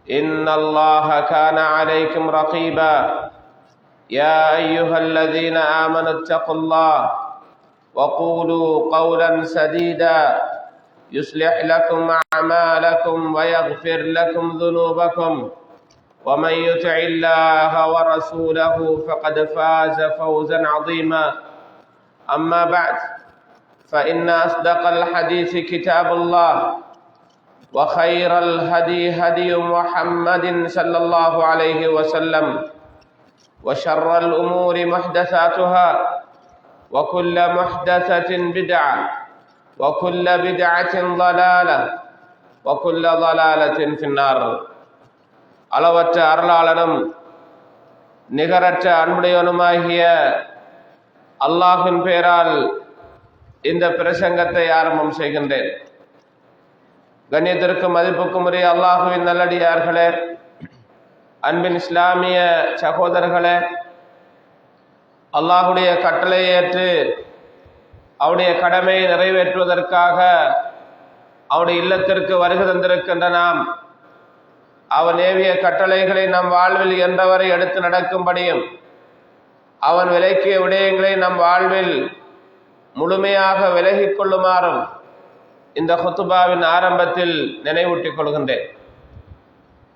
إن الله كان عليكم رقيبا يا أيها الذين آمنوا اتقوا الله وقولوا قولا سديدا يصلح لكم أعمالكم ويغفر لكم ذنوبكم ومن يطع الله ورسوله فقد فاز فوزا عظيما أما بعد فإن أصدق الحديث كتاب الله وخير الهدي هدي محمد صلى الله عليه وسلم وشر الأمور محدثاتها وكل محدثة بدعة وكل بدعة ضلالة وكل ضلالة في النار. அளவற்ற அருளாளனும் நிகரற்ற அன்புடையவனுமாகிய அல்லாஹ்வின் பெயரால் இந்த பிரசங்கத்தை ஆரம்பம் செய்கின்றேன். கண்ணியத்திற்கும் மதிப்புக்கும் உரிய அல்லாஹுவின் நல்லடியார்களே, அன்பின் இஸ்லாமிய சகோதரர்களே, அல்லாஹுடைய கட்டளை ஏற்று அவனுடைய கடமையை நிறைவேற்றுவதற்காக அவனுடைய இல்லத்திற்கு வருகை தந்திருக்கின்ற நாம் அவன் ஏவிய கட்டளைகளை நம் வாழ்வில் என்றவரை எடுத்து நடக்கும்படியும் அவன் விலக்கிய விடயங்களை நம் வாழ்வில் முழுமையாக விலகிக் கொள்ளுமாறும் இந்த குத்துபாவின் ஆரம்பத்தில் நினைவூட்டிக் கொள்கின்றேன்.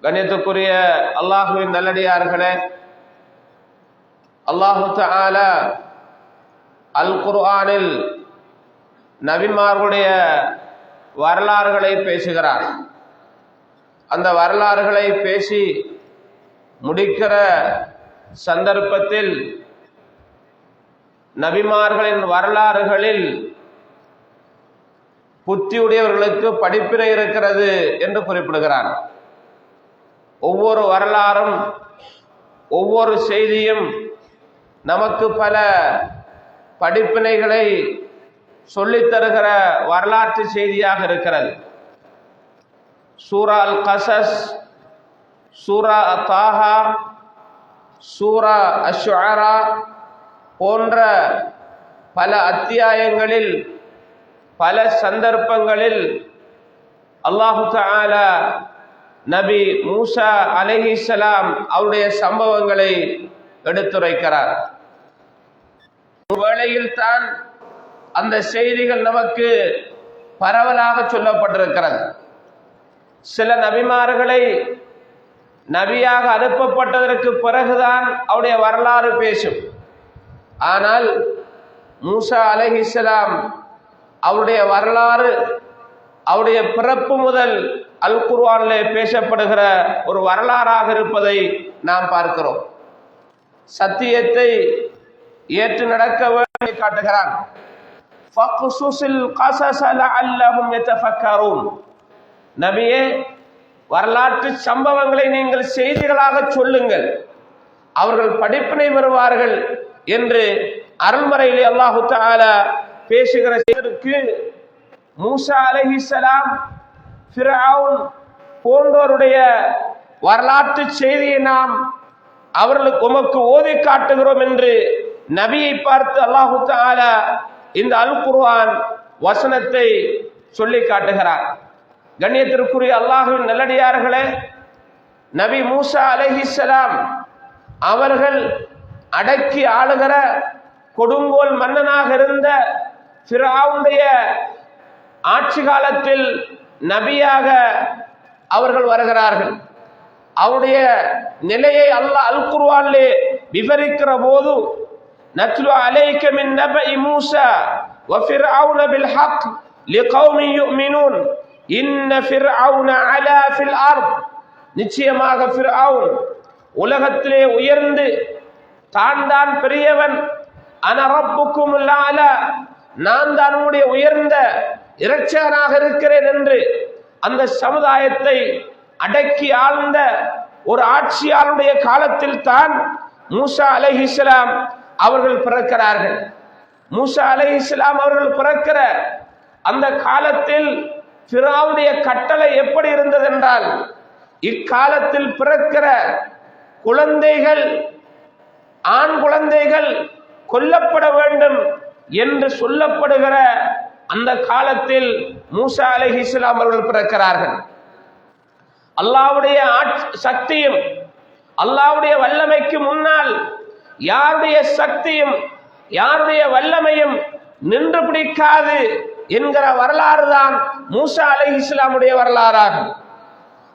கண்ணியத்துக்குரிய அல்லாஹுவின் நல்லடியார்களே, அல்லாஹு தஆலா அல் குர்ஆனில் நபிமார்களுடைய வரலாறுகளை பேசுகிறார். அந்த வரலாறுகளை பேசி முடிக்கிற சந்தர்ப்பத்தில் நபிமார்களின் வரலாறுகளில் புத்தியுடையவர்களுக்கு படிப்பினை இருக்கிறது என்று குறிப்பிடுகிறார். ஒவ்வொரு வரலாறும் ஒவ்வொரு செய்தியும் நமக்கு பல படிப்பினைகளை சொல்லித்தருகிற வரலாற்று செய்தியாக இருக்கிறது. சூரா அல் கசஸ், சூரா தாஹா, சூரா அஷ்-ஷுஆரா போன்ற பல அத்தியாயங்களில் பல சந்தர்ப்பங்களில் அல்லாஹு தஆலா நபி மூசா அலைஹிஸ்ஸலாம் அவருடைய சம்பவங்களை எடுத்துரைக்கிறார். வேளையில் தான் அந்த செய்திகள் நமக்கு பரவலாக சொல்லப்பட்டிருக்கிறது. சில நபிமார்களை நபியாக அனுப்பப்பட்டதற்கு பிறகுதான் அவருடைய வரலாறு பேசும். ஆனால் மூசா அலைஹிஸ்ஸலாம் அவருடைய வரலாறு அவருடைய பிறப்பு முதல் அல் குர்ஆனிலே பேசப்படுகிற ஒரு வரலாறாக இருப்பதை நாம் பார்க்கிறோம். சத்தியத்தை ஏற்று நடக்க வேண்டி காட்டுகிறான். ஃபக்ஸுஸில் கஸஸ லஅல்லஹும் யதஃபக்கரூன். நபியே, வரலாற்று சம்பவங்களை நீங்கள் செய்திகளாக சொல்லுங்கள், அவர்கள் படிப்பினை பெறுவார்கள் என்று அருள்மறையிலே அல்லாஹு தஆலா பேசுகிற செய்திக்கு மூசா அலைஹிஸ்ஸலாம் ஃபிர்அவுன் போன்றோருடைய வரலாற்று செய்தியை நாம் அவர்களுக்கு உமக்கு ஓதி காட்டுகிறோம் என்று நபியை பார்த்து அல்லாஹு தஆலா இந்த அல் குர்ஆன் வசனத்தை சொல்லி காட்டுகிறார். கண்ணியத்திற்குரிய அல்லாஹ்வின் நல்லடியார்களே, நபி மூசா அலைஹிஸ்ஸலாம் அவர்கள் அடக்கி ஆளுகிற கொடுங்கோல் மன்னனாக இருந்த ஃபிர்அவுனுடைய ஆட்சி காலத்தில் நபியாக அவர்கள் வருகிறார்கள். அவருடைய நிலையை அல்லாஹ் அல் குர்ஆனிலே விவரிக்கிற போது நத்லு அலைக மின் நபஇ மூசா வ ஃபிர்அவுன பில் ஹக் லிகௌமி யுமினூன் இன்ன ஃபிர்அவுன அலா ஃபில் அர்த். நிச்சயமாக ஃபிர்அவுன் உலகத்திலே உயர்ந்து தான் பெரியவன், அன ரப்புக்குமுல் அலா, நான் தான் உம்முடைய உயர்ந்த இரட்சகனாக இருக்கிறேன் என்று அந்த சமுதாயத்தை அடக்கி ஆழ்ந்த ஒரு ஆட்சியாளருடைய காலத்தில் தான் மூசா அலைஹிஸ்ஸலாம் அவர்கள் பிறக்கிறார்கள். மூசா அலைஹிஸ்ஸலாம் அவர்கள் பிறக்கிற அந்த காலத்தில் ஃபிரௌனுடைய கட்டளை எப்படி இருந்தது என்றால், இக்காலத்தில் பிறக்கிற குழந்தைகள், ஆண் குழந்தைகள் கொல்லப்பட வேண்டும் என்று சொல்லப்படுகிற அந்த காலத்தில் மூசா அலைஹிஸ்ஸலாம் அவர்கள் பிறக்கிறார்கள். அல்லாஹ்வுடைய சக்தியும் அல்லாஹ்வுடைய வல்லமைக்கு முன்னால் யாருடைய சக்தியும் யாருடைய வல்லமையும் நின்று பிடிக்காது என்கிற வரலாறு தான் மூசா அலைஹிஸ்ஸலாமுடைய வரலாறாகும்.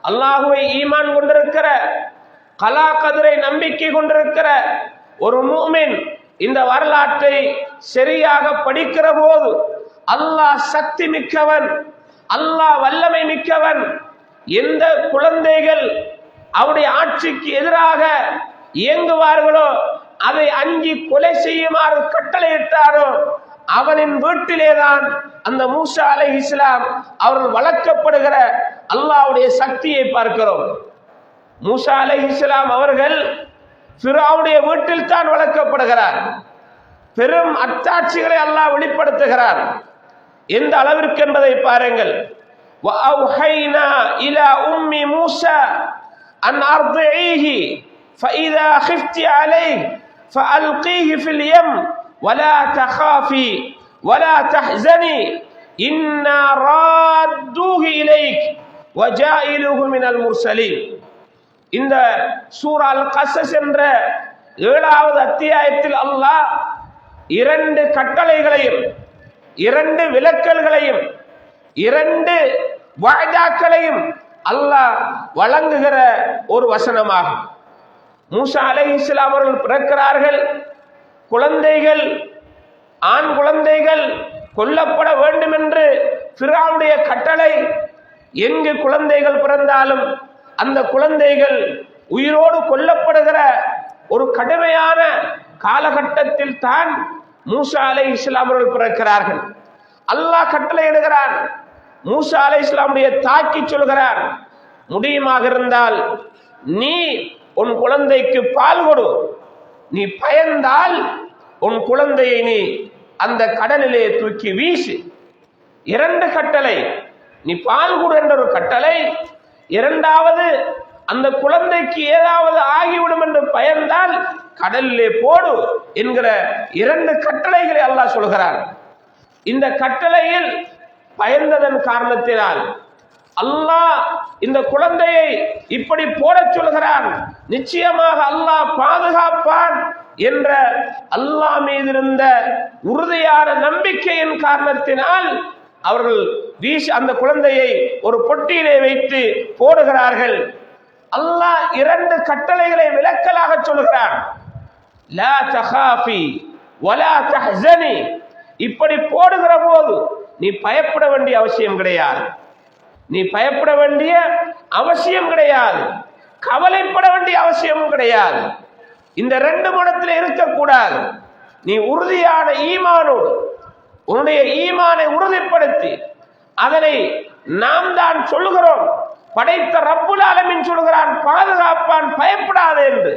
அல்லாஹுவை ஈமான் கொண்டிருக்கிற, கலா கதிரை நம்பிக்கை கொண்டிருக்கிற ஒரு முஃமின் இந்த வரலாற்றை சரியாக படிக்கிற போது அல்லாஹ் சக்தி மிக்கவன், அல்லாஹ் வல்லமை மிக்கவன், எந்த குழந்தைகள் அவருடைய ஆட்சிக்கு எதிராக இயங்குவார்களோ அதை அஞ்சி கொலை செய்யுமாறு கட்டளையிட்டாரோ அவனின் வீட்டிலேதான் அந்த மூசா அலைஹிஸ்ஸலாம் அவர்கள் வளர்க்கப்படுகிற அல்லாஹ்வுடைய சக்தியை பார்க்கிறோம். மூசா அலைஹிஸ்ஸலாம் அவர்கள் ஃபிரௌனுடைய வீட்டில் தான் வளர்க்கப்படுகிறார். பெரும் அத்தாட்சிகளை அல்லாஹ் வெளிப்படுத்துகிறார். எந்த அளவிற்கு என்பதை பாருங்கள். வஅவ்ஹைனா இலா உம்மி மூசா அன் அர்திஈஹி ஃபஇதா கிஃப்தி அலைஹி ஃபஅல்கீஹி ஃபில் யம் வலா தகாஃபி வலா தஹ்ஸனி இன்னா ராத்தூஹு இலைக் வஜாயிலுஹு மினல் முர்சலீன். இந்த சூரா அல் கஸஸ் என்ற 7வது அத்தியாயத்தில் அல்லாஹ் 2 கட்டளைகளையும் 2 விலக்கல்களையும் 2 வாய்தாக்களையும் அல்லாஹ் வழங்குகிற ஒரு வசனமாகும். மூசா அலைஹிஸ்ஸலாம் அவர்கள் பிறக்கிறார்கள். குழந்தைகள், ஆண் குழந்தைகள் கொல்லப்பட வேண்டும் என்று ஃபிரௌனுடைய கட்டளை. எங்கு குழந்தைகள் பிறந்தாலும் அந்த குழந்தைகள் உயிரோடு கொல்லப்படுகிற ஒரு கடுமையான காலகட்டத்தில் தான் மூசா அலைஹிஸ்ஸலாம் அவர்கள் பிறக்கிறார்கள். அல்லாஹ் கட்டளையிடுகிறான். மூசா அலைஹிஸ்ஸலாமுடைய தாக்கி சொல்கிறான், முடியுமாக இருந்தால் நீ உன் குழந்தைக்கு பால் கொடு, நீ பயந்தால் உன் குழந்தையை நீ அந்த கடலிலே தூக்கி வீசு. 2 கட்டளை, நீ பால் கொடு என்ற ஒரு கட்டளை, 2வது அந்த குழந்தைக்கு ஏதாவது ஆகிவிடும் என்று பயந்தால் கடலிலே போடு என்கிற 2 கட்டளைகளை அல்லாஹ் சொல்கிறான். இந்த கட்டளையில் பயந்ததன் காரணத்தினால் அல்லாஹ் இந்த குழந்தையை இப்படி போட சொல்கிறான். நிச்சயமாக அல்லாஹ் பாதுகாப்பான் என்ற அல்லாஹ் மீது இருந்த உறுதியான நம்பிக்கையின் காரணத்தினால் அவர்கள் அந்த குழந்தையை ஒரு பொட்டியிலே வைத்து போடுகிறார்கள். அல்லாஹ் 2 கட்டளைகளை விலக்கலாக சொல்கிறான். லா தகாஃபி வலா தஹ்ஸனி. இப்படி போடுகிற போது நீ பயப்பட வேண்டிய அவசியம் கிடையாது. நீ பயப்பட வேண்டிய அவசியம் கிடையாது, கவலைப்பட வேண்டிய அவசியமும் கிடையாது. இந்த 2 மடத்தில் இருக்கக்கூடாது. நீ உறுதியான ஈமானோடு உன்னுடைய ஈமானை உறுதிப்படுத்தி, அதனை நாம் தான் சொல்லுகிறோம், படைத்த ரப்புல் ஆலமீன் சொல்கிறான் பாதுகாப்பான், பயப்படாது என்று.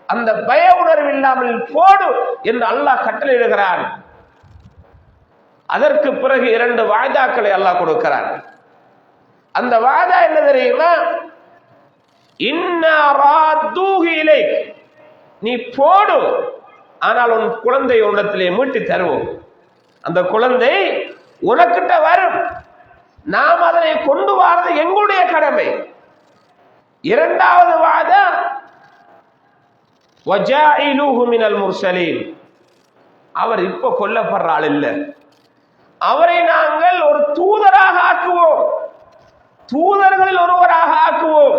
அந்த பய உணர்வு இல்லாமல் போடு என்று அல்லாஹ் கட்டளையிடுகிறான். அதற்கு பிறகு 2 வாய்தாக்களை அல்லாஹ் கொடுக்கிறான். அந்த வாதா என்ன தெரியுமா? இன்னா ராத்தூஹு இலைக், நீ போடு, ஆனால் உன் குழந்தை உன்னிடத்திலே மீட்டு தருவோம். அந்த குழந்தை உனக்கிட்ட வரும், நாம் அதனை கொண்டு வரது எங்களுடைய கடமை. 2வது வாதா வஜாயிலுஹு மினல் முர்சலீன். அவர் இப்ப கொல்லப்படுற ஆள் இல்ல, அவரை நாங்கள் ஒரு தூதராக ஆக்குவோம், தூதர்களில் ஒருவராக ஆக்குவோம்.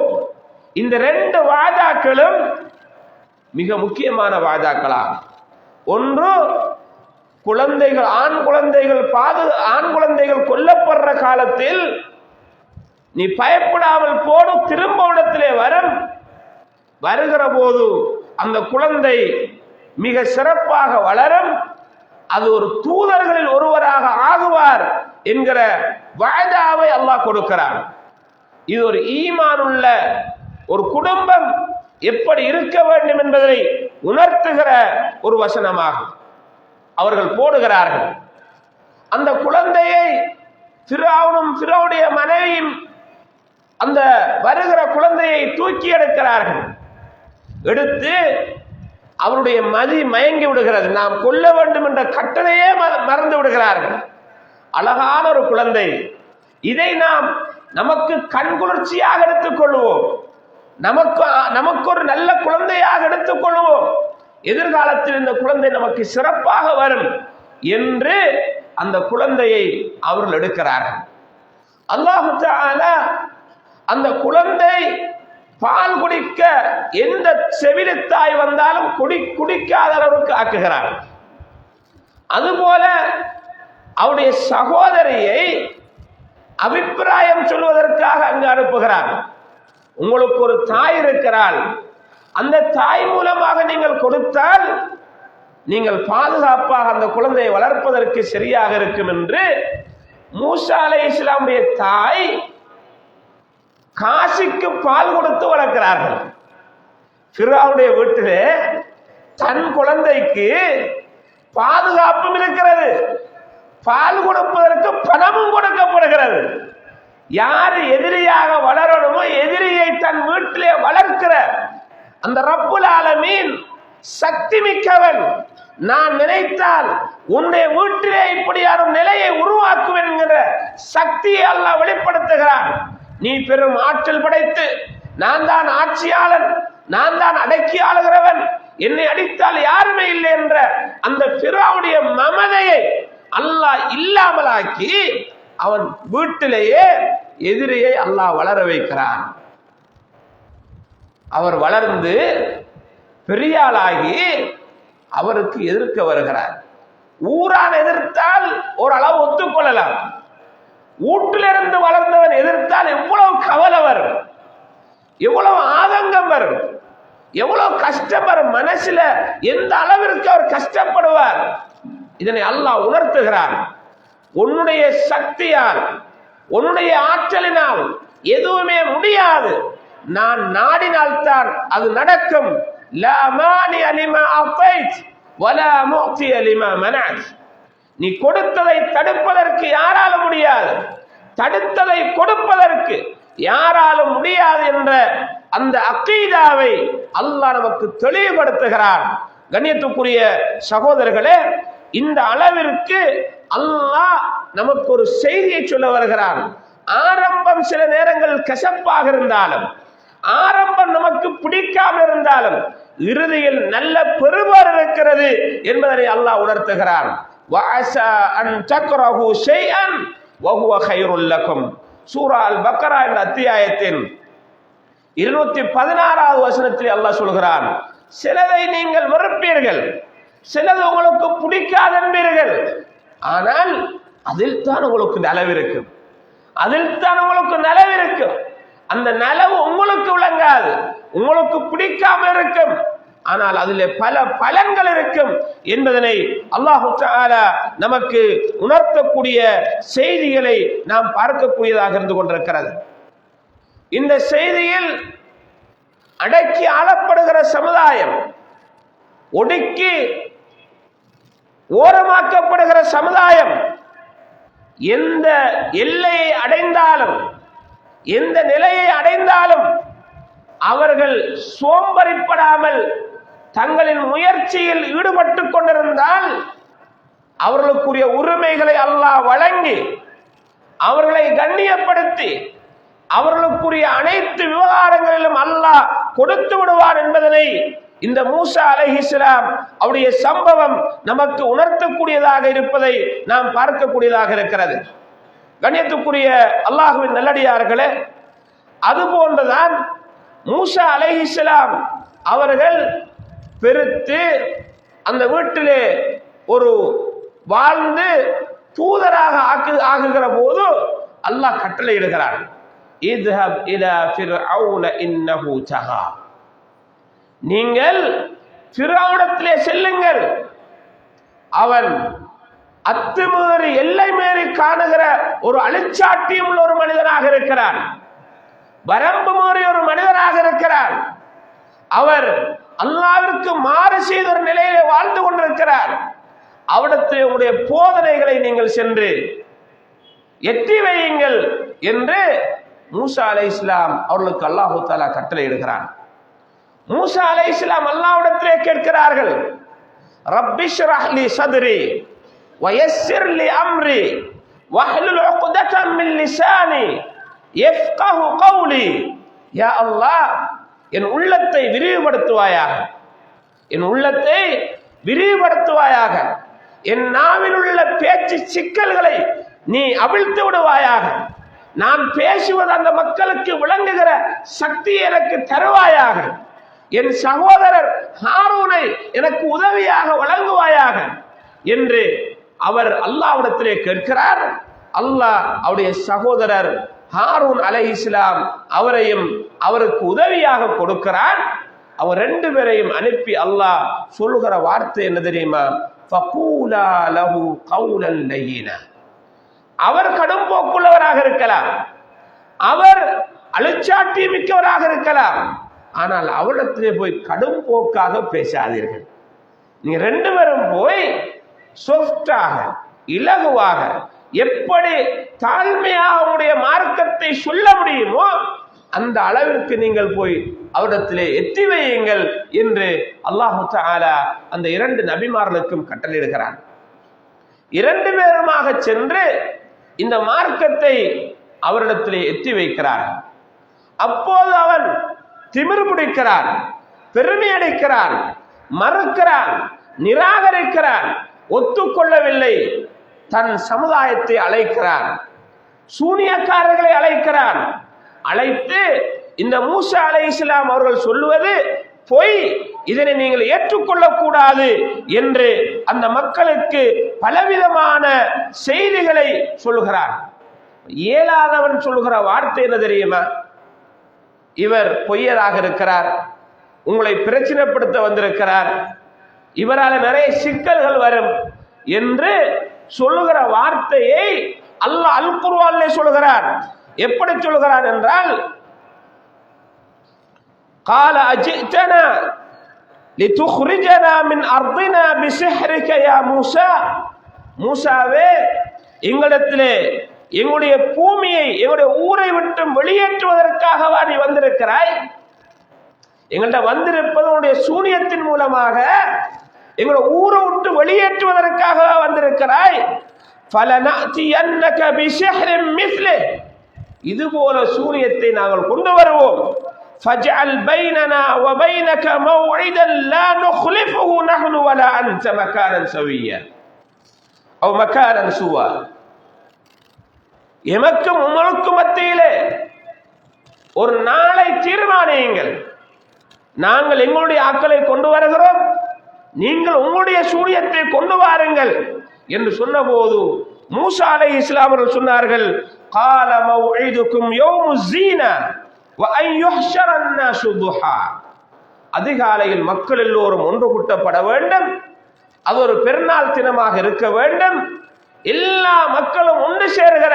இந்த 2 வாதாக்களும் மிக முக்கியமான வாதாக்களாகும். ஒன்று, குழந்தைகள், ஆண் குழந்தைகள் கொல்லப்படுற காலத்தில் நீ பயப்படாமல் போடு, திரும்ப இடத்திலே வருகிற போது அந்த குழந்தை மிக சிறப்பாக வளரும், அது ஒரு தூதர்களில் ஒருவராக ஆகுவார் என்கிற வாதாவை அல்லாஹ் கொடுக்கிறார். இது ஒரு ஈமானுள்ள ஒரு குடும்பம் எப்படி இருக்க வேண்டும் என்பதை உணர்த்துகிற ஒரு வசனமாகும். அவர்கள் போடுகிறார்கள். அந்த குழந்தையை ஃபிரௌனும் ஃபிரௌனுடைய மனைவியும் அந்த வருகிற குழந்தையை தூக்கி எடுக்கிறார்கள். எடுத்து அவருடைய மதி மயங்கி விடுகிறது. நாம் கொல்ல வேண்டும் என்ற கட்டளையே மறந்து விடுகிறார்கள். அழகான ஒரு குழந்தை, இதை நாம் நமக்கு கண்குளிர்ச்சியாக எடுத்துக்கொள்வோம், நமக்கு ஒரு நல்ல குழந்தையாக எடுத்துக்கொள்வோம், எதிர்காலத்தில் இந்த குழந்தை நமக்கு சிறப்பாக வரும் என்று அந்த குழந்தையை அவர்கள் எடுக்கிறார்கள். அல்லாஹ் தஆலா அந்த குழந்தை பால் குடிக்க எந்த செவிலித்தாய் வந்தாலும் குடிக்காத அளவுக்கு ஆக்குகிறார். அதுபோல அவருடைய சகோதரியை அபிப்பிராயம் சொல்வதற்காக அங்கு அனுப்புகிறார். உங்களுக்கு ஒரு தாய் இருக்கிறாள், அந்த தாய் மூலமாக நீங்கள் கொடுத்தால் நீங்கள் பாதுகாப்பாக அந்த குழந்தையை வளர்ப்பதற்கு சரியாக இருக்கும் என்று மூசா அலைஹிஸ்ஸலாமுடைய தாய் காசிக்கு பால் கொடுத்து வளர்க்கிறார்கள். ஃபிரௌனுடைய வீட்டிலே தன் குழந்தைக்கு பாதுகாப்பும் இருக்கிறது, பால் கொடுப்பதற்கு பணமும் கொடுக்கப்படுகிறது. யார் எதிரியாக வளரணுமோ எதிரியை தன் வீட்டிலே வளர்க்கிற அந்த ரப்புல் ஆலமீன் சக்தி மிக்கவன். நான் நினைத்தால் உன்னுடைய வீட்டிலே இப்படியான நிலையை உருவாக்குவேன் என்கிற சக்தியை அல்லாஹ் வெளிப்படுத்துகிறான். நீ பெரும் ஆற்றல் படைத்து நான் தான் ஆட்சியாளன், நான் தான் அடக்கி ஆளுகிறவன், என்னை அடித்தால் யாருமே இல்லை என்ற அந்த ஃபிரௌனுடைய மமதையை அல்லாஹ் இல்லாமலாக்கி அவன் வீட்டிலேயே எதிரியை அல்லாஹ் வளர வைக்கிறான். அவர் வளர்ந்து பெரியாளாகி அவருக்கு எதிர்க்க வருகிறார். ஊரான் எதிர்த்தால் ஓரளவு ஒத்துக்கொள்ளலாம், வீட்டிலிருந்து வளர்ந்தவன் எதிர்த்தால் எவ்வளவு கவலை வரும், எவ்வளவு ஆதங்கம் வரும், எவ்வளவு கஷ்டம் வரும், மனசுல எந்த அளவிற்கு அவர் கஷ்டப்படுவார். இதனை அல்லாஹ் உணர்த்துகிறார். உன்னுடைய சக்தியால் உன்னுடைய ஆற்றலினால் எதுவுமே முடியாது, நான் நாடினால்தான் அது நடக்கும். லா மானிஅ லிமா அஃதைத் வலா முஅ்திய லிமா மனஅத். நீ கொடுத்ததை தடுப்பதற்கு யாராலும் முடியாது, தடுத்ததை கொடுப்பதற்கு யாராலும் முடியாது என்ற அந்த அக்கீதாவை அல்லாஹ் நமக்கு தெளிவுபடுத்துகிறார். கண்ணியத்துக்குரிய சகோதரர்களே, இந்த அளவிற்கு அல்லாஹ் நமக்கு ஒரு செய்தியை சொல்ல வருகிறான். ஆரம்பம் சில நேரங்கள் கசப்பாக இருந்தாலும், ஆரம்பம் நமக்கு பிடிக்காமல் இருந்தாலும், இறுதியில் நல்ல பெறுவார் இருக்கிறது என்பதை அல்லாஹ் உணர்த்துகிறான். வஅஸா அன் தக்ரஹு ஷைஅன் வஹுவ கைருல் லக்கும். சூரா அல் பக்ரா என்ற அத்தியாயத்தின் 216வது வசனத்தில் அல்லாஹ் சொல்கிறான், சிலதை நீங்கள் வெறுப்பீர்கள், சிலது உங்களுக்கு பிடிக்காது என்பீர்கள், ஆனால் அதில் தான் உங்களுக்கு நலவிருக்கும், அதில் தான் உங்களுக்கு நலவிருக்கும். அந்த நலவு உங்களுக்கு விளங்காது, உங்களுக்கு பிடிக்காமல் இருக்கும், ஆனால் அதிலே பல பலன்கள் இருக்கும் என்பதனை அல்லாஹ் தஆலா நமக்கு உணர்த்தக்கூடிய செய்திகளை நாம் பார்க்கக்கூடியதாக இருந்து கொண்டிருக்கிறது. இந்த செய்தியில் அடக்கி ஆளப்படுகிற சமுதாயம், ஒடுக்கி ஓரமாக்கப்படுகிற சமுதாயம் எந்த எல்லையை அடைந்தாலும், எந்த நிலையை அடைந்தாலும் அவர்கள் சோம்பரிப்படாமல் தங்களின் முயற்சியில் ஈடுபட்டு கொண்டிருந்தால் அவர்களுக்குரிய உரிமைகளை அல்லாஹ் வழங்கி அவர்களை கண்ணியப்படுத்தி அவர்களுக்குரிய அனைத்து விவகாரங்களிலும் அல்லாஹ் கொடுத்து விடுவார் என்பதனை இந்த மூசா அலைஹிஸ்ஸலாம் அவருடைய சம்பவம் நமக்கு உணர்த்தக்கூடியதாக இருப்பதை நாம் பார்க்கக்கூடியதாக இருக்கிறது. கண்ணியத்துக்குரிய அல்லாஹ்வின் நல்லடியார்களே, அதுபோன்றுதான் மூசா அலைஹிஸ்ஸலாம் அவர்கள் பெருத்து அந்த வீட்டிலே ஒரு வாழ்ந்து தூதராக ஆகுகிற போது அல்லாஹ் கட்டளை இடுகிறார், இத்ஹப் இலா ஃபிர்அவுன இன்னஹு தகா. நீங்கள் ஃபிர்அவுனிடத்திலே செல்லுங்கள், அவன் அத்துமீறி எல்லை மீறி காணுகிற ஒரு அழிச்சாட்டியம் உள்ள ஒரு மனிதனாக இருக்கிறான், வரம்பு மீறி ஒரு மனிதனாக இருக்கிறார், அவர் அல்லாஹ்விற்கு மாறு செய்த ஒரு நிலையிலே வாழ்ந்து கொண்டிருக்கிறார். அவரிடத்தில் உங்களுடைய போதனைகளை நீங்கள் சென்று எட்டி வையுங்கள் என்று மூசா அலைஹிஸ்ஸலாம் அவர்களுக்கு அல்லாஹ் தஆலா கட்டளை இடுகிறான். மூசா அலைஹிஸ்ஸலாம் அல்லாஹ்விடத்திலே கேட்கிறார்கள், ரப்பிஷ்ரஹ் லி சத்ரி வயஸ்ஸிர் லி அம்ரி வஹ்லுல் உக்ததம் மின் லிசானி யஃப்கஹு கௌலி, யா அல்லாஹ் என் உள்ளத்தை விரிவுபடுத்துவாயாக, என் உள்ளத்தை விரிவுபடுத்துவாயாக, என் நாவில் உள்ள பேச்சு சிக்கல்களை நீ அவிழ்த்து விடுவாயாக, நான் பேசுவது அந்த மக்களுக்கு விளங்குகிற சக்தி எனக்கு தருவாயாக, என் சகோதரர் ஹாரூனை எனக்கு உதவியாக வழங்குவாயாக என்று அவர் அல்லாஹ்விடத்திலே கேட்கிறார். அல்லாஹ் அவருடைய சகோதரர் ஹாரூன் அலைஹிஸ்ஸலாம் அவரையும் அவருக்கு உதவியாக கொடுக்கிறான். அவர் ரெண்டு பேரையும் அனுப்பி அல்லாஹ் சொல்லுகிற வார்த்தை என்ன தெரியுமா? ஃபகூலா லஹு கௌலன் லய்யினா. அவர் கடும் போக்குள்ளவராக இருக்கலாம், அவர் அழுச்சாட்டி மிக்கவராக இருக்கலாம், ஆனால் அவரிடத்திலே போய் கடும் போக்காக பேசாதீர்கள். நீங்க ரெண்டு பேரும் போய் சொஃப்டாக இலகுவாக எப்படி தாழ்மையாக அவருடைய மார்க்கத்தை சொல்ல முடியுமோ அந்த அளவிற்கு நீங்கள் போய் அவரிடத்திலே எத்தி வையுங்கள் என்று அல்லாஹ் தஆலா அந்த இரண்டு நபிமார்களுக்கும் கட்டளையிடுகிறார். இரண்டு பேருமாக சென்று இந்த மார்க்கத்தை அவரிடத்திலே எத்தி வைக்கிறார். அப்போது அவன் திமிர் பிடிக்கிறான், பெருமை அடைக்கிறான், மறுக்கிறான், நிராகரிக்கிறான், ஒத்துக்கொள்ளவில்லை. தன் சமுதாயத்தை அழைக்கிறான், சூனியக்காரர்களை அழைக்கிறான். அழைத்து இந்த மூசா அலைஹிஸ்ஸலாம் அவர்கள் சொல்லுவது பொய், இதனை நீங்கள் ஏற்றுக்கொள்ளக்கூடாது என்று அந்த மக்களுக்கு பலவிதமான செய்திகளை சொல்லுகிறார். இயலாதவன் சொல்லுகிற வார்த்தை என்ன தெரியுமா? இவர் பொய்யராக இருக்கிறார், உங்களை பிரச்சனைப்படுத்த வந்திருக்கிறார், இவரால் நிறைய சிக்கல்கள் வரும் என்று சொல்லுகிற வார்த்தையை அல்லாஹ் அல் குர்ஆனிலே சொல்லுகிறார். எப்படி சொல்லுகிறார் என்றால், قال اجئتنا لتخرجنا من ارضنا بسحرك يا موسى. மூசாவே, எங்களிடத்திலே எங்களுடைய பூமியை எங்களுடைய ஊரை விட்டு வெளியேற்றுவதற்காகவா நீ வந்திருக்கிறாய்? எங்கள்கிட்ட வந்திருப்பது உன்னுடைய சூனியத்தின் மூலமாக எங்களுடைய ஊரை விட்டு வெளியேற்றுவதற்காகவா வந்திருக்கிறாய்? فَلَنَأْتِيَنَّكَ بِسِحْرٍ مِثْلِهِ. இதுபோல சூனியத்தை நாங்கள் கொண்டு வருவோம். فَاجْعَلْ بَيْنَنَا وَبَيْنَكَ مَوْعِدًا لَا نُخْلِفُهُ نَحْنُ وَلَا أَنْتَ مَكَانًا سَوِيًّا أو مكانا سوى. எமக்கும் உங்களுக்கும் மத்தியிலே ஒரு நாளை தீர்மானியுங்கள். நாங்கள் எங்களுடைய ஆட்களை கொண்டு வருகிறோம், நீங்கள் உங்களுடைய சூனியத்தை கொண்டு வாருங்கள் என்று சொன்னபோது மூசா அலைஹிஸ்ஸலாம் அவர்கள் சொன்னார்கள், قال موعدكم يوم الزينة وأن يحشر الناس ضحى. அதிகாலையில் மக்கள் எல்லோரும் ஒன்று கூட்டப்பட வேண்டும், அது ஒரு பெருநாள் தினமாக இருக்க வேண்டும், எல்லா மக்களும் ஒன்று சேருகிற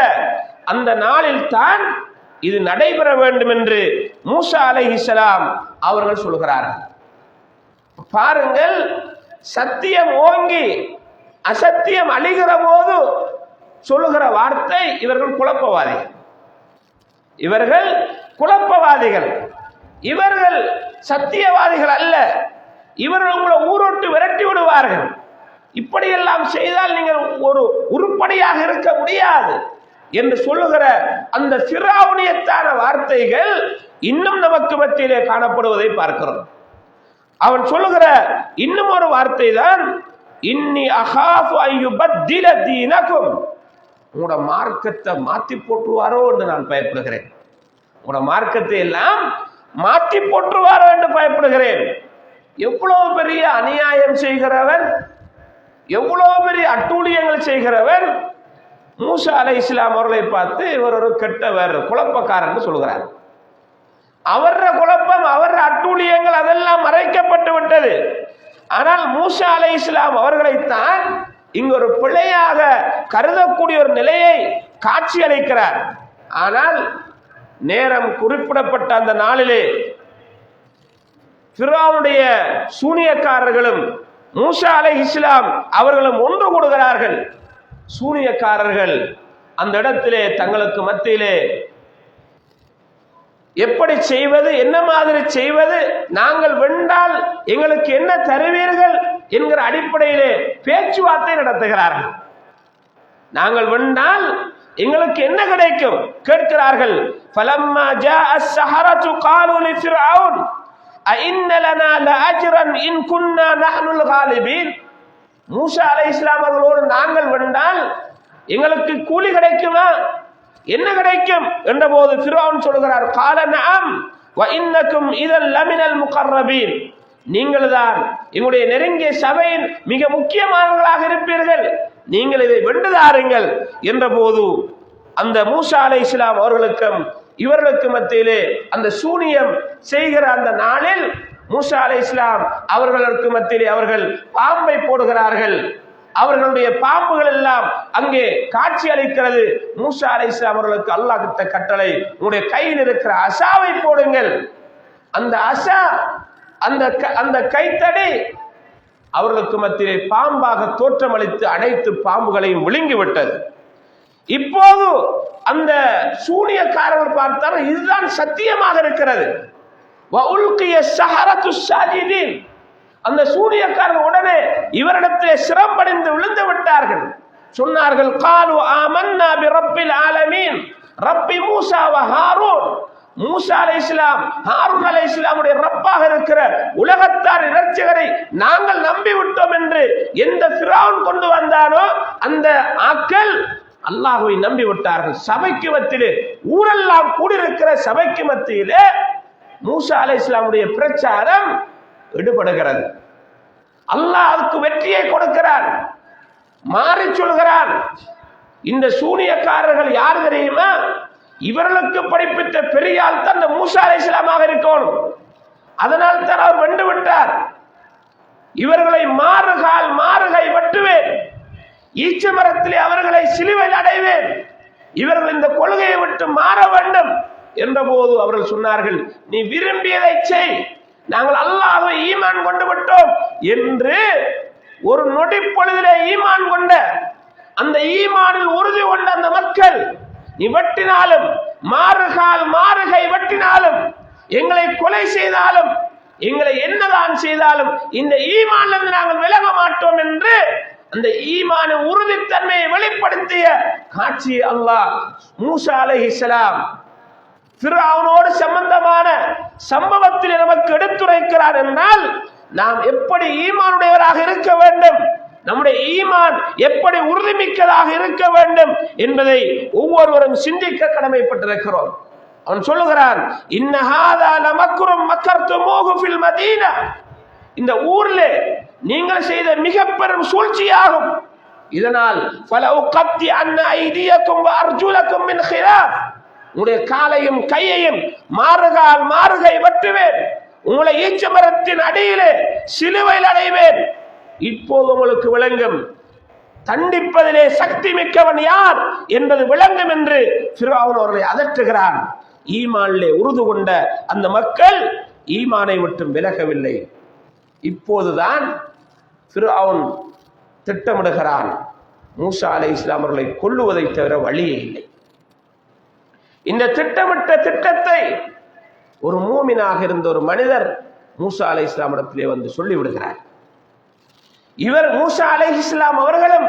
அந்த நாளில் தான் இது நடைபெற வேண்டும் என்று மூசா அலைஹிஸ்ஸலாம் அவர்கள் சொல்கிறார்கள். பாருங்கள், சத்தியம் ஓங்கி அசத்தியம் அழிகிற போது சொல்லுகிற வார்த்தை, இவர்கள் குழப்பவாதிகள், இவர்கள் குழப்பவாதிகள், இவர்கள் சத்தியவாதிகள் அல்ல, இவர்கள் உங்களை ஊரோட்டு விரட்டி விடுவார்கள், இப்படியெல்லாம் செய்தால் நீங்கள் ஒரு உருப்படியாக இருக்க முடியாது என்று சொல்லுகிற அந்த ஃபிரௌனியத்தான வார்த்தைகள் இன்னும் நமக்கு மத்தியிலே காணப்படுவதை பார்க்கிறோம். அவன் சொல்லுகிற இன்னும் ஒரு வார்த்தை தான், இன்னி அகாஃபு அய்யுபத்தில தீனகும். உங்களோட மார்க்கத்தை மாற்றி போட்டுருவாரோ என்று நான் பயப்படுகிறேன், உங்களோட மார்க்கத்தை எல்லாம் மாற்றி போட்டுருவாரோ என்று பயப்படுகிறேன். எவ்வளவு பெரிய அநியாயம் செய்கிறவன், எவ்வளவு பெரிய அட்டூழியங்கள் செய்கிறவன். மூசா அலைஹிஸ்ஸலாம் அவர்களை பார்த்து இவர் ஒரு கெட்டவர், குழப்பக்காரன் சொல்கிறார். அவர குழப்பம், அவர் அட்டூழியங்கள் அதெல்லாம் மறைக்கப்பட்டு விட்டது. ஆனால் மூசா அலைஹிஸ்ஸலாம் அவர்களைத்தான் இங்கு ஒரு பிழையாக கருதக்கூடிய ஒரு நிலையை காட்சி அளிக்கிறார். ஆனால் நேரம் குறிப்பிடப்பட்ட அந்த நாளிலே ஃபிரௌனுடைய சூனியக்காரர்களும் மூசா அலைஹிஸ்ஸலாம் அவர்களும் ஒன்று கூடுகிறார்கள். சூனியக்காரர்கள் அந்த இடத்திலே தங்களுக்கு மத்தியிலே எப்படி செய்வது, என்ன மாதிரி செய்வது, நாங்கள் வென்றால் எங்களுக்கு என்ன தருவீர்கள் என்கிற அடிப்படையிலே பேச்சுவார்த்தை நடத்துகிறார்கள். நாங்கள் வென்றால் எங்களுக்கு என்ன கிடைக்கும் கேட்கிறார்கள். ஃபலம்மா ஜாஅ அஸ்-ஸஹரத்து காலு லிஃபிர்அவுன் அஇன்ன லனா லஅஜ்ரன் இன் குன்னா நஹ்னுல் காலிபீன். மூசா அலைஹிஸ்ஸலாம் அவர்களோடு நாங்கள் வந்தால் எங்களுக்கு கூலி கிடைக்குமா, என்ன கிடைக்கும் என்றபோது ஃபிர்அவுன் சொல்கிறார், கால நஅம் வ இன்னக்கும் இதல் லமினல் முகர்ரபீன். நீங்கள் தான் எங்களுடைய நெருங்கிய சபையின் மிக முக்கியமானவர்களாக இருப்பீர்கள், நீங்கள் இதை வென்றுதாருங்கள் என்ற போது அந்த மூசா அலைஹிஸ்ஸலாம் அவர்களுக்கும் இவர்களுக்கு மத்தியிலே அந்த சூனியம் செய்கிற அந்த நாளில் மூசா அலைஹிஸ்ஸலாம் அவர்களுக்கு மத்தியிலே அவர்கள் பாம்பை போடுகிறார்கள். அவர்களுடைய பாம்புகள் எல்லாம் அங்கே காட்சி அளிக்கிறது. மூசா அலைஹிஸ்ஸலாம் அவர்களுக்கு அல்லாஹ் கிட்ட கட்டளை, உங்களுடைய கையில் இருக்கிற அசாவை போடுங்கள். அந்த அசா அந்த கைத்தடி அவர்களுக்கு மத்தியிலே பாம்பாக தோற்றமளித்து அனைத்து பாம்புகளையும் விழுங்கிவிட்டது. இப்போது அந்த சூனியக்காரர்கள் பார்த்தால் இதுதான் சத்தியமாக இருக்கிறது. அந்த சூனியக்காரர்கள் உடனே இவரிடத்திலே சிரம்படைந்து விழுந்து விட்டார்கள். சொன்னார்கள், காலு ஆமன்னா பிரப்பில் ஆலமீன் ரப்பி மூசா வ ஹாரூன். மூசா அலைஹிஸ்ஸலாம் ஹாரூன் அலைஹிஸ்ஸலாமுடைய ரப்பாக இருக்கிற உலகத்தார் இரட்சகரை நாங்கள் நம்பி விட்டோம் என்று எந்த ஃபிரௌன் கொண்டு வந்தானோ அந்த ஆக்கள் அல்லாஹ்வை நம்பி விட்டார்கள். சபைக்கு மத்தியிலே ஊரெல்லாம் கூடியிருக்கிற சபைக்கு மத்தியிலே மூசா அலைஹிஸ்ஸலாமுடைய பிரச்சாரம் ஈடுபடுகிறது. அல்லாஹ் அதுக்கு வெற்றியை கொடுக்கிறான். மாறி சொல்கிறான், இந்த சூனியக்காரர்கள் யார் தெரியுமா, இவர்களுக்கு படிப்பித்த பெரியால் தான் இந்த மூசா அலைஹிஸ்ஸலாமாக இருக்கணும். அதனால் தான் அவர் வென்று விட்டார். இவர்களை மாறுகை வெட்டுவேன், ஈச்ச மரத்திலே அவர்களை சிலுவையில் அடைவேன், இவர்கள் இந்த கொள்கையை விட்டு மாற வேண்டும் என்ற போது அவர்கள் சொன்னார்கள், நீ விரும்பியதை செய், நாங்கள் அல்லாஹ்வை ஈமான் கொண்டு விட்டோம் என்று ஒரு நொடி பொழுதிலே ஈமான் கொண்ட அந்த ஈமானில் உறுதி கொண்ட அந்த மக்கள், நீ வெட்டினாலும் மாறுகை வெட்டினாலும் எங்களை கொலை செய்தாலும் எங்களை என்னதான் செய்தாலும் இந்த ஈமானிலிருந்து நாங்கள் விலக மாட்டோம் என்று அந்த ஈமான உறுதித்தன்மையை வெளிப்படுத்திய காட்சி அல்லாஹ் மூசா அலைஹிஸ்ஸலாம் ஃபிர்அவுனோடு சம்பந்தமான சம்பவத்தில் நமக்கு எடுத்துரைக்கிறார். என்றால் நாம் எப்படி ஈமானுடையவராக இருக்க வேண்டும், நம்முடைய ஈமான் எப்படி உறுதிமிக்கதாக இருக்க வேண்டும் என்பதை ஒவ்வொருவரும் சிந்திக்க கடமைப்பட்டிருக்கிறோம். அவன் சொல்லுகிறான், இன்ன ஹாதா லமக்ரும் மக்கர்துமூஹு ஃபில் மதீனா. இந்த ஊர்ல நீங்கள் செய்த மிக பெரும் சூழ்ச்சியாகும். இதனால் ஃபலஉ கத்தி அன்ன ஐதியக்கும் வ அர்ஜுலக்கும் மின் ஹிலாஃப். உங்களுடைய காலையும் கையையும் மாறுகை வெட்டுவேன், உங்களை ஈச்ச மரத்தின் அடியிலே சிலுவையில் அடைவேன். இப்போது உங்களுக்கு விளங்கும் தண்டிப்பதிலே சக்தி மிக்கவன் யார் என்பது விளங்கும் என்று ஃபிர்அவுன் அவர்களை அதட்டுகிறான். ஈமானிலே உறுதி கொண்ட அந்த மக்கள் ஈமானை விட்டு விலகவில்லை. இப்போதுதான் ஃபிர்அவுன் திட்டமிடுகிறான், மூசா அலைஹிஸ்ஸலாம் அவர்களை கொல்லுவதை தவிர வழியே இல்லை. இந்த திட்டமிட்ட திட்டத்தை ஒரு மூமினாக இருந்த ஒரு மனிதர் மூசா அலைஹிஸ்ஸலாம் இடத்திலே வந்து சொல்லிவிடுகிறார். இவர் மூசா அலைஹிஸ்ஸலாம் அவர்களும்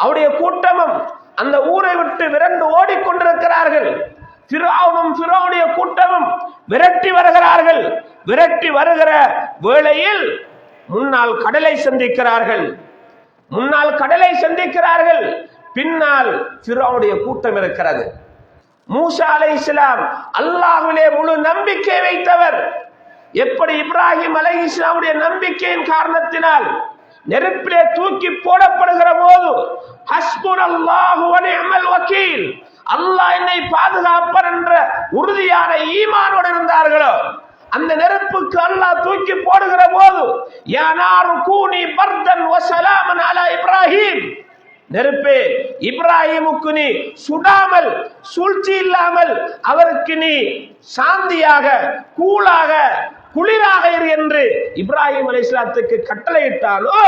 அவருடைய கூட்டமும் அந்த ஊரை விட்டு விரண்டு ஓடிக்கொண்டிருக்கிறார்கள். ஃபிர்அவுனும் ஃபிர்அவுனுடைய கூட்டமும் விரட்டி வருகிறார்கள். விரட்டி வருகிற வேளையில் முன்னால் கடலை சந்திக்கிறார்கள். பின்னால் ஃபிர்அவுனுடைய கூட்டம் இருக்கிறது. மூசா அலைஹிஸ்ஸலாம் அல்லாஹ்விலே முழு நம்பிக்கை வைத்தவர். எப்படி இப்ராஹிம் அலைஹிஸ்ஸலாமுடைய நம்பிக்கையின் காரணத்தினால் நெருப்பிலே தூக்கி போடப்படுகிற போது ஹஸ்புனல்லாஹு வ நிஅமல் வக்கீல், அல்லாஹ் என்னை பாதுகாப்பார் என்ற உறுதியான ஈமானோடு இருந்தார்களோ, அந்த நெருப்புக்கு அல்லாஹ் தூக்கி போடுகிற போது யா நாரு கூனி பர்தன் வ ஸலாமன் அலா இப்ராஹிம், நெருப்பே இப்ராஹிமுக்கு நீ சுடாமல் சூழ்ச்சி இல்லாமல் அவருக்கு நீ சாந்தியாக கூலாக குளிராக இரு என்று இப்ராஹிம் அலைஹிஸ்ஸலாத்துக்கு கட்டளையிட்டாலோ,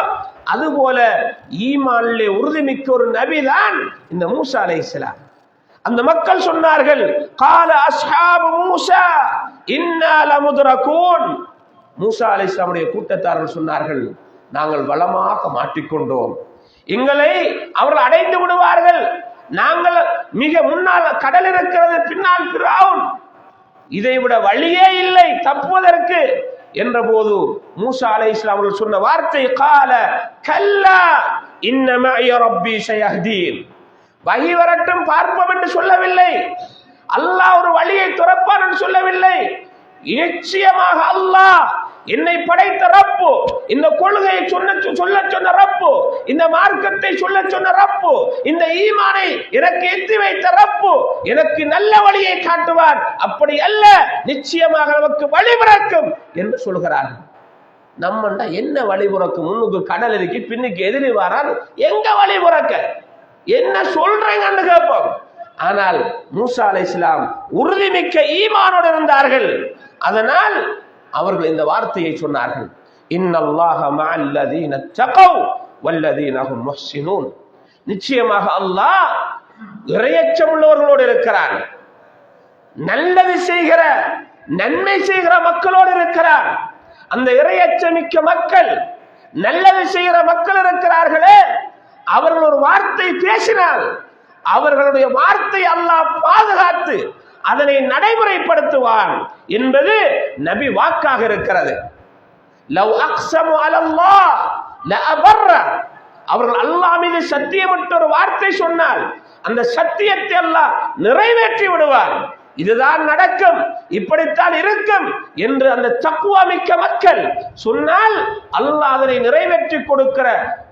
அதுபோல ஈமானிலே உறுதிமிக்க ஒரு நபிதான் இந்த மூசா அலைஹிஸ்ஸலாம். அந்த மக்கள் சொன்னார்கள், கால அஸ்ஹாபு மூசா இன்னா லமுத்ரகூன். மூசா அலைஹிஸ்ஸலாமுடைய கூட்டத்தார்கள் சொன்னார்கள், நாங்கள் வளமாக மாட்டிக்கொண்டோம், எங்களை அவர்கள் அடைந்து விடுவார்கள், நாங்கள் மிக முன்னால் கடல் இருக்கிறது, பின்னால் ஃபிரௌன், இதைவிட வழியே இல்லை தப்புவதற்கு என்ற போது மூசா அலைஹிஸ்ஸலாம் அவர்கள் சொன்ன வார்த்தை கால கல்லா இன்ன மஇய ரப்பி சயஹ்தீன். வஹி வரட்டும் பார்ப்போம் என்று சொல்லவில்லை. அல்லாஹ் ஒரு வழியை துறப்பான் என்று சொல்லவில்லை. நிச்சயமாக அல்லாஹ் என்னை படைத்த ரப்பு, இந்த கொள்கையை சொல்ல சொன்ன ரப்பு, இந்த மார்க்கத்தை சொல்ல சொன்ன ரப்பு, இந்த ஈமானை எனக்கு எத்தி வைத்த ரப்பு எனக்கு நல்ல வழியை காட்டுவான். அப்படி அல்ல, நிச்சயமாக நமக்கு வழி பிறக்கும் என்று சொல்கிறார்கள். நம்மண்டா என்ன வழி பிறக்கும்? முன்னுக்கு கடல் இருக்கு, பின்னுக்கு எதிரி வாரான், எங்க வழி பிறக்க? என்ன சொல்றேங்கன்னு கேட்போம். ஆனால் மூசா அலைஹிஸ்ஸலாம் உறுதிமிக்க ஈமானோடு இருந்தார்கள். அதனால் அவர்கள் இந்த வார்த்தையை சொன்னார்கள், இன்னல்லாஹ மஅல்லதீன தகவ் வல்லதீன ஹும் முஹ்ஸினூன். நிச்சயமாக அல்லாஹ் இறையச்சம் உள்ளவர்களோடு இருக்கிறான், நல்லது செய்கிற நன்மை செய்கிற மக்களோடு இருக்கிறான். அந்த இறையச்சமிக்க மக்கள், நல்லது செய்கிற மக்கள் இருக்கிறார்களே, அவர்கள் ஒரு வார்த்தை பேசினால் அவர்களுடைய வார்த்தை அல்லாஹ் பாதுகாத்து அதனை நடைமுறைப்படுத்துவான் என்பது நபி வாக்காக இருக்கிறது. லவ் அக்ஸமு அலல்லாஹ் லஅபர்ர. அவர்கள் அல்லாஹ் மீது சத்தியமிட்டு ஒரு வார்த்தை சொன்னால் அந்த சத்தியத்தை அல்லாஹ் நிறைவேற்றி விடுவான். இதுதான் நடக்கும், இப்படித்தான் இருக்கும் என்று அந்த தக்வா மிக்க மக்கள் சொன்னால் அல்லாஹ் அதனை நிறைவேற்றி கொடுக்கிற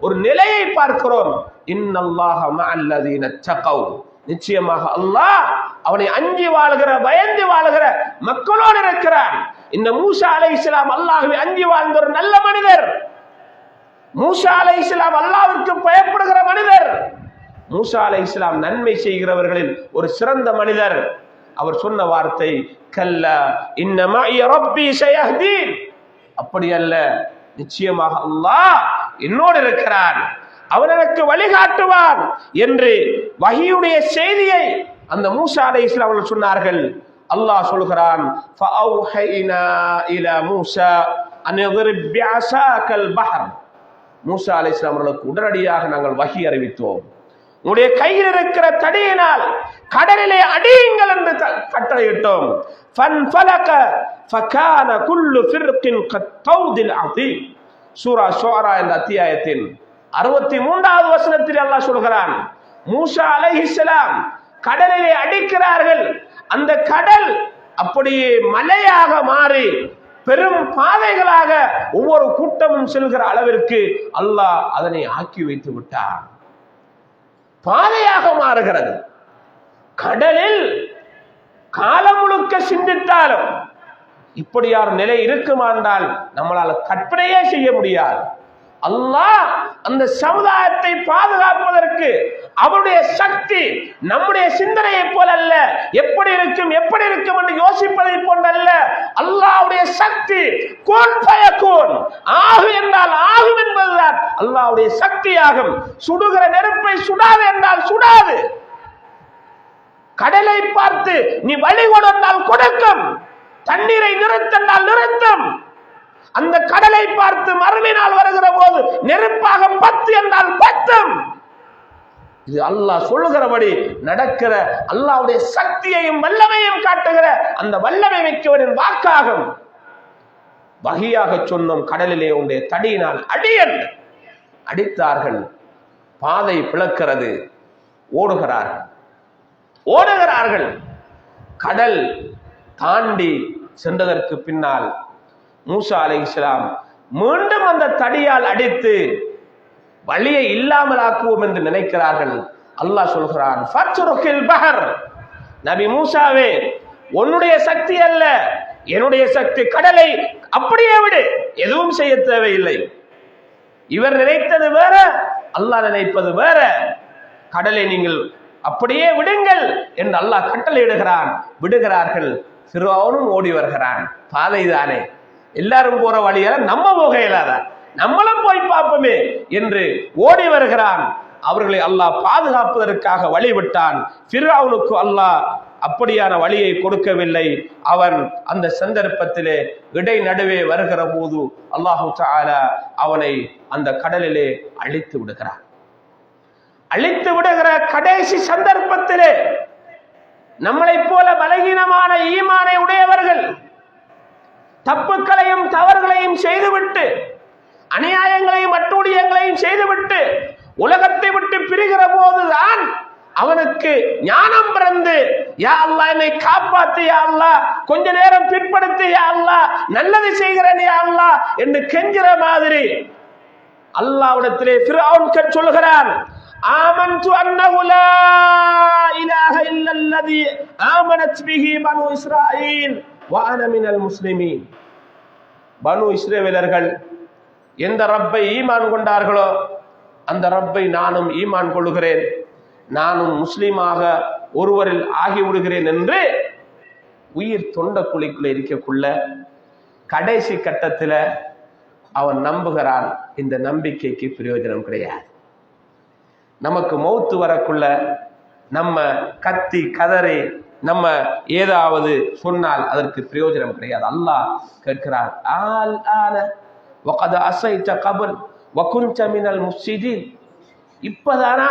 ஒரு நிலையை பார்க்கிறோம். இன்னல்லாஹ மஅல்லதீன தகவ். நிச்சயமாக அல்லாஹ் அவனை அஞ்சி வாழ்கிற, பயந்து வாழ்கிற மக்களோடு இருக்கிறான். இந்த மூசா அலைஹிஸ்ஸலாம் அல்லாஹ்வை அஞ்சி வாழ்ந்த ஒரு நல்ல மனிதர். மூசா அலைஹிஸ்ஸலாம் அல்லாஹ்விற்கு பயப்படுகிற மனிதர். மூசா அலைஹிஸ்ஸலாம் நன்மை செய்கிறவர்களில் ஒரு சிறந்த மனிதர். அவர் சொன்ன வார்த்தை கல்லா இன்ன மஇய ரப்பி சயஹ்தீன். அப்படி அல்ல, நிச்சயமாக அல்லாஹ் என்னோடு இருக்கிறான், அவன் எனக்கு வழிகாட்டுவான் என்று வஹீயுடைய செய்தியை அந்த மூசா அலைஹிஸ்ஸலாம் அவர்கள் சொன்னார்கள். அல்லாஹ் சொல்கிறான், ஃபஅவ்ஹைனா இலா மூசா அன் இத்ரிப் பிஅஸாகல் பஹர். மூசா அலைஹிஸ்ஸலாம் அவர்களுக்கு உடனடியாக நாங்கள் வஹீ அறிவித்தோம், உன்னுடைய கையில் இருக்கிற தடியினால் கடலிலே அடியுங்கள் என்று கட்டளையிட்டோம். ஃபன்ஃபலக ஃபகான குல்லு ஃபிர்கின் கத்தௌதில் அதீம். சூரா ஷுஆரா என்ற அத்தியாயத்தின் 63வது வசனத்தில் அல்லாஹ் சொல்கிறான், மூசா அலைஹிஸ்ஸலாம் கடலிலே அடிக்கிறார்கள். அந்த கடல் அப்படியே மலையாக மாறி பெரும் பாதைகளாக ஒவ்வொரு கூட்டமும் செல்கிற அளவிற்கு அல்லாஹ் அதனை ஆக்கி வைத்து விட்டார். பாதையாக மாறுகிறது. கடலில் காலம் முழுக்க சிந்தித்தாலும் இப்படியார் நிலை இருக்குமா என்றால் நம்மளால் கற்பனையே செய்ய முடியாது. அல்லாஹ் அந்த சமுதாயத்தை பாதுகாப்பதற்கு அவருடைய சக்தி நம்முடைய சிந்தனையை போல அல்ல. எப்படி இருக்கும் என்று யோசிப்பதை போன்றல்ல. அல்லாஹ்வுடைய சக்தி குன் ஃபயகுன், ஆகு என்றால் ஆகும் என்பதுதான் அல்லாஹ்வுடைய சக்தியாகும். சுடுகிற நெருப்பை சுடாது என்றால் சுடாது. கடலை பார்த்து நீ வழி கொடுத்தால் கொடுக்கும், தண்ணீரை நிறுத்தனால் நிறுத்தும். அந்த கடலை பார்த்து மறுமையினால் வருகிற போது நெருப்பாக பத்து என்றால் பத்தும். இது அல்லாஹ் சொல்லுகிறபடி நடக்கிற அல்லாஹ்வுடைய சக்தியையும் வல்லமையும் காட்டுகிற அந்த வல்லமை மிக்கவரின் வாக்காகும். வஹியாக சொன்னோம், கடலிலே உடைய தடியினால் அடியன் அடித்தார்கள். பாதை பிளக்கிறது, ஓடுகிறார்கள். கடல் தாண்டி சென்றதற்கு பின்னால் மூசா அலைஹிஸ்ஸலாம் மீண்டும் அந்த தடியால் அடித்து வழியை இல்லாமல் ஆக்குவோம் என்று நினைக்கிறார்கள். அல்லாஹ் சொல்கிறான், ஃபத்ருகில் பஹர். நபி மூசாவே, உன்னுடைய சக்தி அல்ல, என்னுடைய சக்தி. கடலை அப்படியே விடு, எதுவும் செய்ய தேவையில்லை. இவர் நினைத்தது வேற, அல்லாஹ் நினைப்பது வேற. கடலை நீங்கள் அப்படியே விடுங்கள் என்று அல்லாஹ் கட்டளையிடுகிறான். விடுகிறார்கள். ஃபிரௌனும் ஓடி வருகிறான். பாதை தானே, எல்லாரும் போற வழியால நம்ம போக இயலாத, நம்மளும் போய் பார்ப்போமே என்று ஓடி வருகிறான். அவர்களை அல்லாஹ் பாதுகாப்பதற்காக வழிவிட்டான். ஃபிரௌனுக்கு அல்லாஹ் அப்படியான வழியை கொடுக்கவில்லை. அவன் அந்த சந்தர்ப்பத்திலே இடை நடுவே வருகிற போது அல்லாஹு தஆலா அவனை அந்த கடலிலே அழித்து விடுகிறான். அழித்து விடுகிற கடைசி சந்தர்ப்பத்திலே நம்மளைப் போல பலகீனமான ஈமானை உடையவர்கள் தப்புக்களையும் தவறுகளையும் செய்துவிட்டு அநியாயங்களையும் அட்டூழியங்களையும் செய்துவிட்டு உலகத்தை விட்டு பிரிகிற போதுதான் அவனுக்கு ஞானம் பிறந்து, யா அல்லாஹ் என்னை காப்பாத்து, யா அல்லாஹ் கொஞ்ச நேரம் பிற்படுத்து, யா அல்லாஹ் நல்லது செய்கிறேன் யா அல்லாஹ் என்று கெஞ்சுற மாதிரி அல்லாஹ்விடத்திலே ஃபிரௌன் சொல்லுகிறான், ஆமன்து அன்னஹு லா இலாஹ இல்லல்லதி ஆமனத் பிஹி பனு இஸ்ராயீல் வ அன மினல் முஸ்லிமீன். பனு இஸ்ரவேலர்கள் எந்த ரப்பை ஈமான் கொண்டார்களோ அந்த ரப்பை நானும் ஈமான் கொள்ளுகிறேன், நானும் முஸ்லீமாக ஒருவரில் ஆகிவிடுகிறேன் என்று உயிர் தொண்ட குழிக்குள்ள இருக்கக்குள்ள கடைசி கட்டத்தில் அவன் நம்புகிறான். இந்த நம்பிக்கைக்கு பிரயோஜனம் கிடையாது. நமக்கு மௌத்து வரக்குள்ள நம்ம கத்தி கதறி நம்ம ஏதாவது சொன்னால் அதற்கு பிரயோஜனம் கிடையாது. அல்லாஹ் கேட்கிறார், ஆல் ஆன வகத அஸைத கபல் வகுன்த மினல் முஃப்ஸிதீன். இப்பதானா,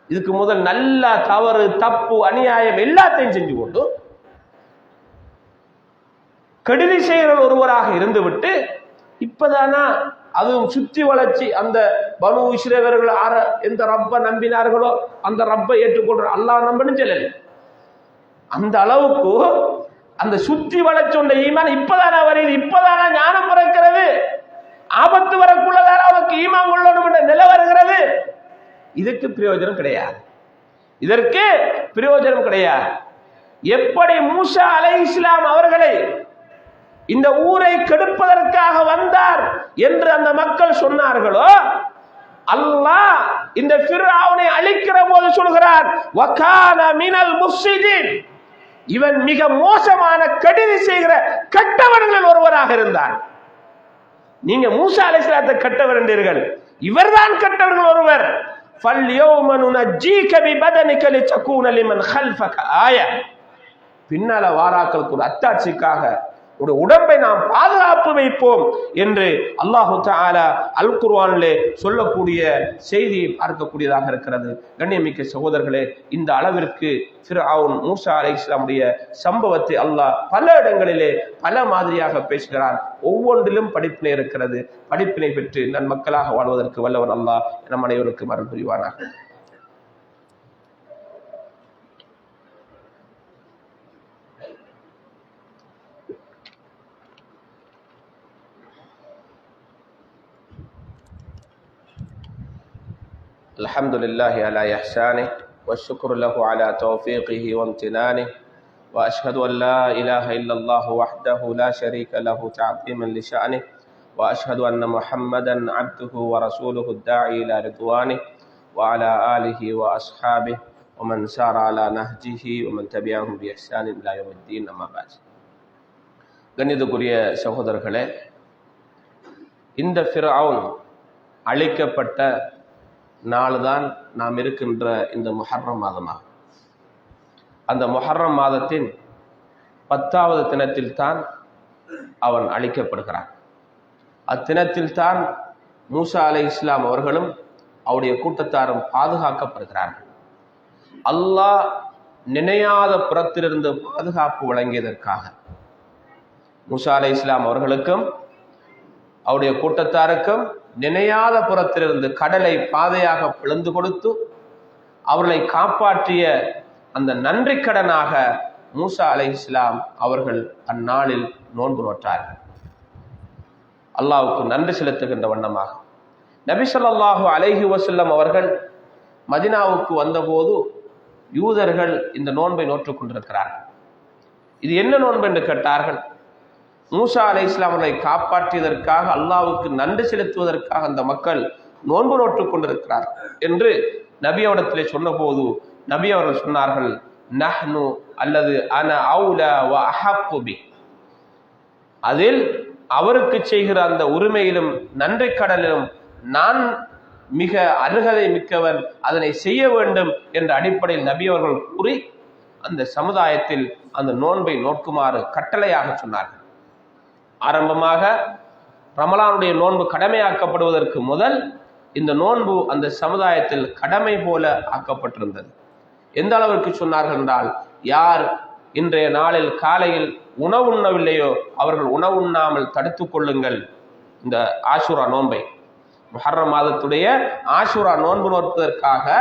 இதுக்கு முதல் நல்ல தவறு தப்பு அநியாயம் எல்லாத்தையும் செஞ்சு கொண்டு கெடுதி செய்கிற ஒருவராக இருந்துவிட்டு இப்பதானா, அதுவும் சுற்றி வளர்ச்சி அந்த பனு இஸ்ரவேலர்கள் எந்த ரப்ப நம்பினார்களோ அந்த ரப்பை ஏற்றுக்கொள்ற அல்லாஹ் நம்பணும் சொல்லல. அந்த அளவுக்கு அந்த சுற்றி வளர்ச்சி உண்ட ஈமான் இப்பதானா வருது, இப்பதானா ஞானம் பிறக்கிறது, ஆபத்து வரக்குள்ளதான அவனுக்கு ஈமான் கொள்ளணும் என்ற நிலை வருகிறது. இதுக்கு பிரயோஜனம் கிடையாது, இதற்கு பிரயோஜனம் கிடையாது. எப்படி மூசா அலைஹிஸ்ஸலாம் அவர்களை இந்த ஊரை கெடுப்பதற்காக வந்தார் என்று அந்த மக்கள் சொன்னார்களோ, அல்லாஹ் இந்த ஃபிர்அவுனை அழிக்கிற போது சொல்கிறார், வகான மினல் முஃப்ஸிதீன். இவன் மிக மோசமான கெடுதி செய்கிற கெட்டவர்களில் ஒருவராக இருந்தார். நீங்க மூசா அலைஹிஸ்ஸலாத்தை கெட்டவர் என்றீர்கள், இவர்தான் கெட்டவர்கள் ஒருவர். فَالْيَوْمَ نُنَجِّيكَ بِبَدَنِكَ لِتَكُونَ لِمَنْ خَلْفَكَ آيَةً. பின்னால வாராக்களுக்கு ஒரு அத்தாட்சிக்காக ஒரு உடம்பை நாம் பாதுகாப்பு வைப்போம் என்று அல்லாஹு தஆலா அல் குர்ஆனிலே சொல்லக்கூடிய செய்தியை பார்க்கக்கூடியதாக இருக்கிறது. கண்ணியமிக்க சகோதரர்களே, இந்த அளவிற்கு ஃபிர்அவுன் மூசா அலைஹிஸ்ஸலாமுடைய சம்பவத்தை அல்லாஹ் பல இடங்களிலே பல மாதிரியாக பேசுகிறான். ஒவ்வொன்றிலும் படிப்பினை இருக்கிறது. படிப்பினை பெற்று நன்மக்களாக வாழ்வதற்கு வல்லவன் அல்லாஹ் நம் அனைவருக்கும் அருள் புரிவானாக. الحمد لله على إحسانه والشكر له على توفيقه وامتنانه وأشهد أن لا إله إلا الله وحده لا شريك له تعظيما لشأنه وأشهد أن محمدا عبده ورسوله الداعي إلى رضوانه وعلى آله وأصحابه ومن سار على نهجه ومن تبعهم بإحسان إلى يوم الدين. أما بعد. கண்ணியத்துக்குரிய சகோதரர்களே, இந்த ஃபிர்அவுன் அழிக்கப்பட்ட நாள்தான் நாம் இருக்கின்ற இந்த முஹர்ரம் மாதமாகும். அந்த முஹர்ரம் மாதத்தின் 10வது தினத்தில் தான் அவன் அழிக்கப்படுகிறான். அத்தினத்தில் தான் மூசா அலைஹிஸ்ஸலாம் அவர்களும் அவருடைய கூட்டத்தாரும் பாதுகாக்கப்படுகிறார்கள். அல்லாஹ் நினையாத புறத்திலிருந்து பாதுகாப்பு வழங்கியதற்காக மூசா அலைஹிஸ்ஸலாம் அவர்களுக்கும் அவருடைய கூட்டத்தாருக்கும் நினையாத புறத்திலிருந்து கடலை பாதையாக பிளந்து கொடுத்து அவர்களை காப்பாற்றிய அந்த நன்றி கடனாக மூசா அலைஹிஸ்ஸலாம் அவர்கள் அந்நாளில் நோன்பு நோற்றார்கள். அல்லாஹ்வுக்கு நன்றி செலுத்துகின்ற வண்ணமாக நபி ஸல்லல்லாஹு அலைஹி வஸல்லம் அவர்கள் மதீனாவுக்கு வந்தபோது யூதர்கள் இந்த நோன்பை நோற்றுக் கொண்டிருக்கிறார்கள். இது என்ன நோன்பு என்று கேட்டார்கள். மூசா அலைஹிஸ்ஸலாம் அவர்களை காப்பாற்றியதற்காக அல்லாஹ்வுக்கு நன்றி செலுத்துவதற்காக அந்த மக்கள் நோன்பு நோற்றுக் கொண்டிருக்கிறார்கள் என்று நபி அவரிடத்திலே சொன்னபோது நபி அவர்கள் சொன்னார்கள், நஹ்னு அல்லது அன அவுலா வ அஹப்பு பி. அதில் அவருக்கு செய்கிற அந்த உரிமையிலும் நன்றி கடலிலும் நான் மிக அருகதை மிக்கவன், அதனை செய்ய வேண்டும் என்ற அடிப்படையில் நபி அவர்கள் கூறி அந்த சமுதாயத்தில் அந்த நோன்பை நோக்குமாறு கட்டளையாக சொன்னார்கள். ஆரம்பமாக ரமலானுடைய நோன்பு கடமையாக்கப்படுவதற்கு முதல் இந்த நோன்பு அந்த சமுதாயத்தில் கடமை போல ஆக்கப்பட்டிருந்தது. எந்த அளவிற்கு சொன்னார்கள் என்றால், யார் இன்றைய நாளில் காலையில் உணவு உண்ணவில்லையோ அவர்கள் உணவு உண்ணாமல் தடுத்து கொள்ளுங்கள். இந்த ஆஷூரா நோன்பை, முஹர்ரம் மாதத்துடைய ஆஷூரா நோன்பு நோற்பதற்காக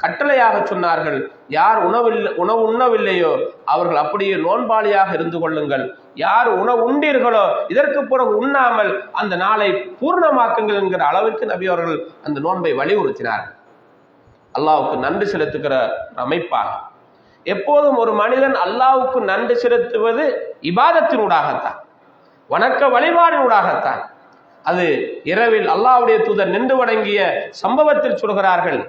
கட்டளையாக சொன்னார்கள். யார் உணவு உண்ணவில்லையோ அவர்கள் அப்படியே நோன்பாளியாக இருந்து கொள்ளுங்கள். யார் உணவு உண்டீர்களோ இதற்கு பிறகு உண்ணாமல் அந்த நாளை பூர்ணமாக்குங்கள் என்கிற அளவுக்கு நபி அவர்கள் அந்த நோன்பை வலியுறுத்தினார்கள். அல்லாஹ்வுக்கு நன்றி செலுத்துகிற அமைப்பாக. எப்போதும் ஒரு மனிதன் அல்லாஹ்வுக்கு நன்றி செலுத்துவது இபாதத்தினூடாகத்தான், வணக்க வழிபாடினூடாகத்தான். அது இரவில் அல்லாஹ்வுடைய தூதர் நின்று வணங்கிய சம்பவத்தில் சொல்கிறார்கள்,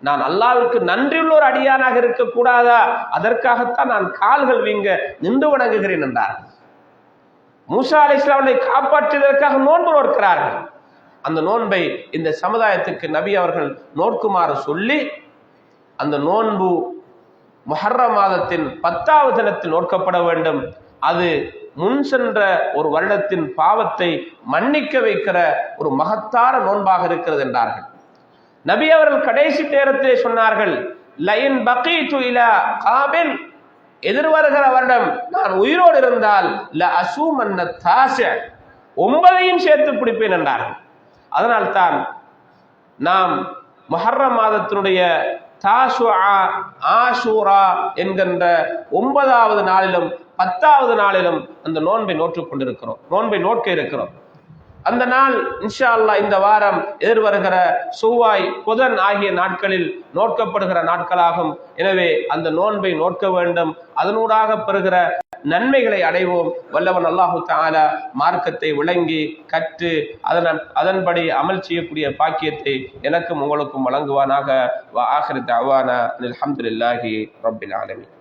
நான் அல்லாஹ்விற்கு நன்றியுள்ள ஒரு அடியானாக இருக்கக்கூடாதா, அதற்காகத்தான் நான் கால்கள் வீங்க நின்று வணங்குகிறேன் என்றார்கள். மூசா அலைஹிஸ்ஸலாமை காப்பாற்றுவதற்காக நோன்பு நோக்கிறார்கள். அந்த நோன்பை இந்த சமுதாயத்துக்கு நபி அவர்கள் நோக்குமாறு சொல்லி, அந்த நோன்பு முஹர்ரம் மாதத்தின் 10வது தினத்தில் நோக்கப்பட வேண்டும். அது முன் சென்ற ஒரு வருடத்தின் பாவத்தை மன்னிக்க வைக்கிற ஒரு மகத்தான நோன்பாக இருக்கிறது என்றார்கள். நபி அவர்கள் கடைசி நேரத்திலே சொன்னார்கள், லயின் பகீது இலா காபில், எதிர்வருகிற வருடம் நான் உயிரோடு இருந்தால் ல அசூமன்ன தாஸ, 9ஐயும் சேர்த்து பிடிப்பேன் என்றார்கள். அதனால் தான் நாம் முஹர்ரம் மாதத்தினுடைய தாஷுஆ, ஆஷூரா என்கின்ற 9வது நாளிலும் 10வது நாளிலும் அந்த நோன்பை நோற்றுக் கொண்டிருக்கிறோம், நோன்பை நோக்க இருக்கிறோம். அந்த நாள் இன்ஷா அல்லாஹ் இந்த வாரம் எதிர்வருகிற செவ்வாய், புதன் ஆகிய நாட்களில் நோக்கப்படுகிற நாட்களாகும். எனவே அந்த நோன்பை நோக்க வேண்டும், அதனூடாக பெறுகிற நன்மைகளை அடைவோம். வல்லவன் அல்லாஹு தஆலா மார்க்கத்தை விளங்கி கற்று அதன்படி அமல் செய்யக்கூடிய பாக்கியத்தை எனக்கும் உங்களுக்கும் வழங்குவானாக. வ ஆகிரு தஅவானா அல்ஹம்துலில்லாஹி ரப்பில் ஆலமீன்.